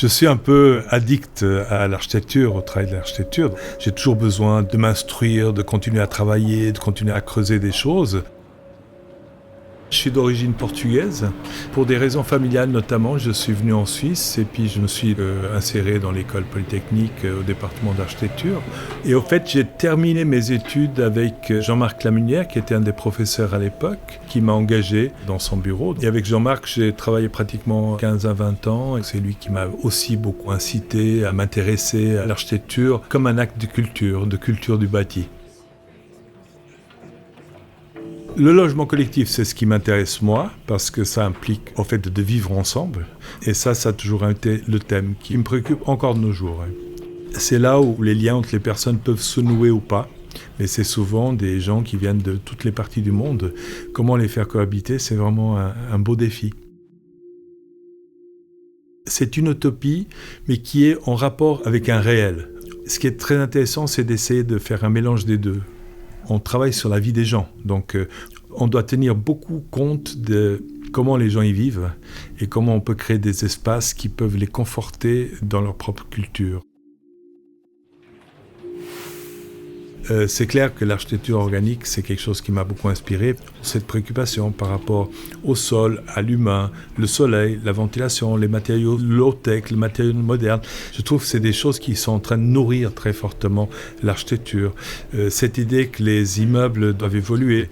Je suis un peu addict à l'architecture, au travail de l'architecture. J'ai toujours besoin de m'instruire, de continuer à travailler, de continuer à creuser des choses. Je suis d'origine portugaise. Pour des raisons familiales notamment, je suis venu en Suisse et puis je me suis inséré dans l'école polytechnique au département d'architecture. Et au fait, j'ai terminé mes études avec Jean-Marc Lamunière, qui était un des professeurs à l'époque, qui m'a engagé dans son bureau. Et avec Jean-Marc, j'ai travaillé pratiquement 15 à 20 ans. Et c'est lui qui m'a aussi beaucoup incité à m'intéresser à l'architecture comme un acte de culture du bâti. Le logement collectif, c'est ce qui m'intéresse moi, parce que ça implique au fait de vivre ensemble. Et ça a toujours été le thème qui me préoccupe encore de nos jours. C'est là où les liens entre les personnes peuvent se nouer ou pas. Mais c'est souvent des gens qui viennent de toutes les parties du monde. Comment les faire cohabiter, c'est vraiment un beau défi. C'est une utopie, mais qui est en rapport avec un réel. Ce qui est très intéressant, c'est d'essayer de faire un mélange des deux. On travaille sur la vie des gens, donc on doit tenir beaucoup compte de comment les gens y vivent et comment on peut créer des espaces qui peuvent les conforter dans leur propre culture. C'est clair que l'architecture organique, c'est quelque chose qui m'a beaucoup inspiré. Cette préoccupation par rapport au sol, à l'humain, le soleil, la ventilation, les matériaux low-tech, les matériaux modernes. Je trouve que c'est des choses qui sont en train de nourrir très fortement l'architecture. Cette idée que les immeubles doivent évoluer.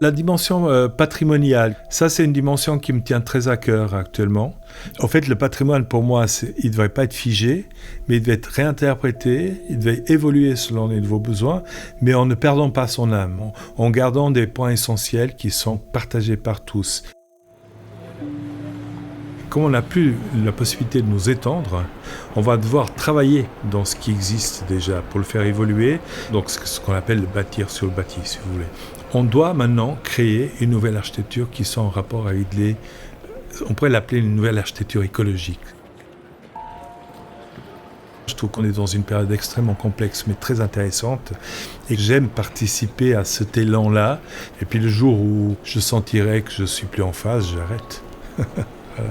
La dimension patrimoniale, ça c'est une dimension qui me tient très à cœur actuellement. En fait, le patrimoine pour moi, il ne devrait pas être figé, mais il devait être réinterprété, il devait évoluer selon les nouveaux besoins, mais en ne perdant pas son âme, en gardant des points essentiels qui sont partagés par tous. Comme on n'a plus la possibilité de nous étendre, on va devoir travailler dans ce qui existe déjà pour le faire évoluer, donc ce qu'on appelle le bâtir sur le bâti, si vous voulez. On doit maintenant créer une nouvelle architecture qui soit en rapport avec on pourrait l'appeler une nouvelle architecture écologique. Je trouve qu'on est dans une période extrêmement complexe mais très intéressante et que j'aime participer à cet élan-là. Et puis le jour où je sentirai que je ne suis plus en phase, j'arrête. Voilà.